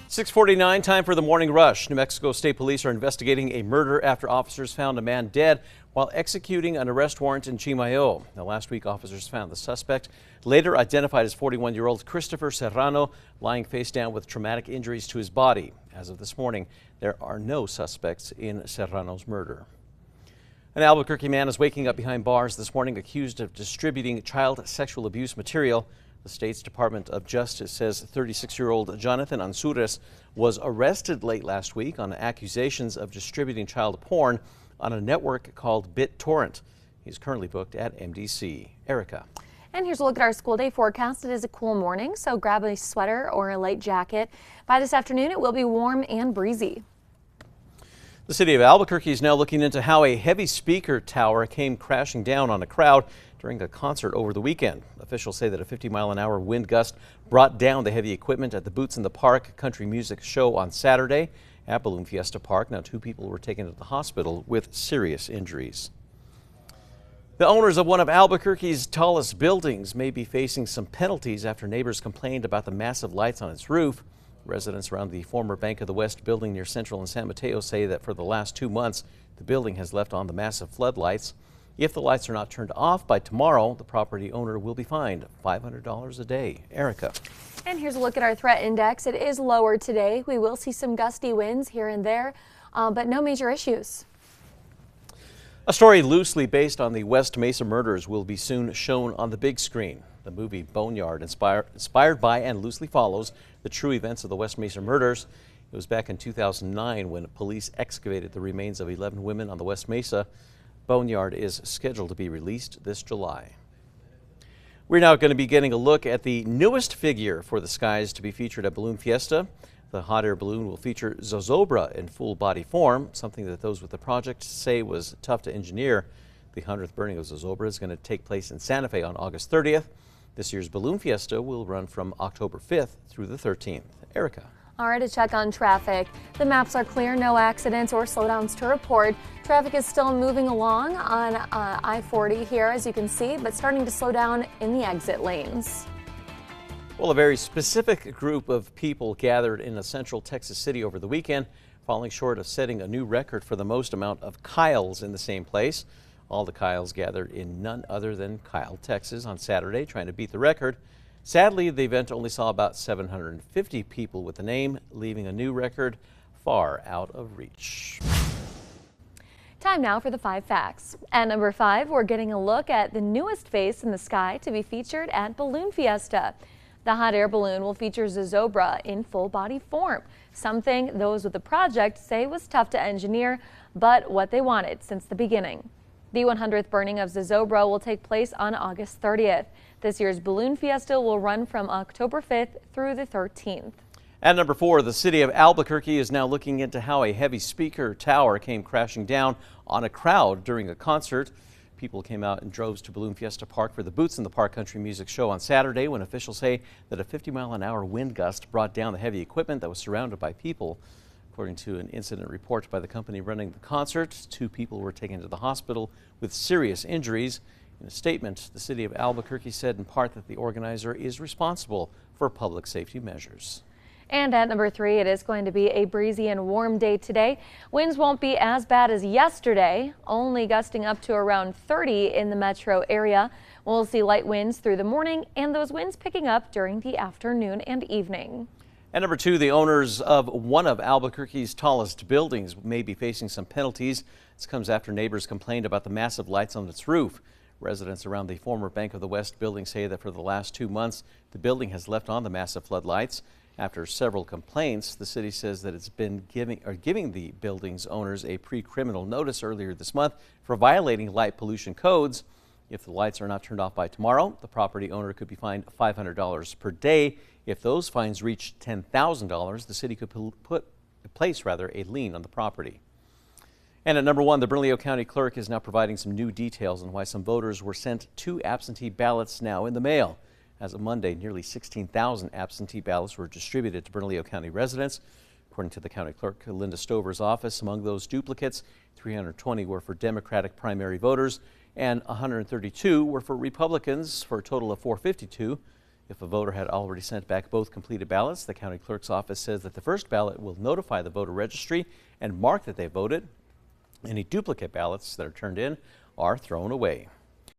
6:49, time for the morning rush. New Mexico State Police are investigating a murder after officers found a man dead while executing an arrest warrant in Chimayo. Now, last week, officers found the suspect, later identified as 41-year-old Christopher Serrano, lying face down with traumatic injuries to his body. As of this morning, there are no suspects in Serrano's murder. An Albuquerque man is waking up behind bars this morning accused of distributing child sexual abuse material. The state's Department of Justice says 36-year-old Jonathan Ansures was arrested late last week on accusations of distributing child porn on a network called BitTorrent. He's currently booked at MDC. Erica. And here's a look at our school day forecast. It is a cool morning, so grab a sweater or a light jacket. By this afternoon, it will be warm and breezy. The city of Albuquerque is now looking into how a heavy speaker tower came crashing down on a crowd during a concert over the weekend. Officials say that a 50-mile-an-hour wind gust brought down the heavy equipment at the Boots in the Park country music show on Saturday at Balloon Fiesta Park. Now, 2 people were taken to the hospital with serious injuries. The owners of one of Albuquerque's tallest buildings may be facing some penalties after neighbors complained about the massive lights on its roof. Residents around the former Bank of the West building near Central and San Mateo say that for the last 2 months, the building has left on the massive floodlights. If the lights are not turned off by tomorrow, the property owner will be fined $500 a day. Erica. And here's a look at our threat index. It is lower today. We will see some gusty winds here and there, but no major issues. A story loosely based on the West Mesa murders will be soon shown on the big screen. The movie Boneyard, inspired by and loosely follows the true events of the West Mesa murders. It was back in 2009 when police excavated the remains of 11 women on the West Mesa. Boneyard is scheduled to be released this July. We're now going to be getting a look at the newest figure for the skies to be featured at Balloon Fiesta. The hot air balloon will feature Zozobra in full body form, something that those with the project say was tough to engineer. The 100th burning of Zozobra is going to take place in Santa Fe on August 30th. This year's Balloon Fiesta will run from October 5th through the 13th. Erica. All right, a check on traffic. The maps are clear, no accidents or slowdowns to report. Traffic is still moving along on I-40 here, as you can see, but starting to slow down in the exit lanes. Well, a very specific group of people gathered in a central Texas city over the weekend, falling short of setting a new record for the most amount of Kyles in the same place. All the Kyles gathered in none other than Kyle, Texas on Saturday, trying to beat the record. Sadly, the event only saw about 750 people with the name, leaving a new record far out of reach. Time now for the 5 facts. At number 5, we're getting a look at the newest face in the sky to be featured at Balloon Fiesta. The hot air balloon will feature Zozobra in full body form, something those with the project say was tough to engineer, but what they wanted since the beginning. The 100th burning of Zozobra will take place on August 30th. This year's Balloon Fiesta will run from October 5th through the 13th. At number 4, the city of Albuquerque is now looking into how a heavy speaker tower came crashing down on a crowd during a concert. People came out in droves to Balloon Fiesta Park for the Boots in the Park country music show on Saturday, when officials say that a 50-mile-an-hour wind gust brought down the heavy equipment that was surrounded by people. According to an incident report by the company running the concert, 2 people were taken to the hospital with serious injuries. In a statement, the city of Albuquerque said in part that the organizer is responsible for public safety measures. And at number 3, it is going to be a breezy and warm day today. Winds won't be as bad as yesterday, only gusting up to around 30 in the metro area. We'll see light winds through the morning and those winds picking up during the afternoon and evening. At number 2, the owners of one of Albuquerque's tallest buildings may be facing some penalties. This comes after neighbors complained about the massive lights on its roof. Residents around the former Bank of the West building say that for the last 2 months, the building has left on the massive floodlights. After several complaints, the city says that it's been giving the building's owners a pre-criminal notice earlier this month for violating light pollution codes. If the lights are not turned off by tomorrow, the property owner could be fined $500 per day. If those fines reach $10,000, the city could place a lien on the property. And at number 1, the Bernalillo County Clerk is now providing some new details on why some voters were sent 2 absentee ballots now in the mail. As of Monday, nearly 16,000 absentee ballots were distributed to Bernalillo County residents. According to the county clerk, Linda Stover's office, among those duplicates, 320 were for Democratic primary voters and 132 were for Republicans, for a total of 452. If a voter had already sent back both completed ballots, the county clerk's office says that the first ballot will notify the voter registry and mark that they voted. Any duplicate ballots that are turned in are thrown away.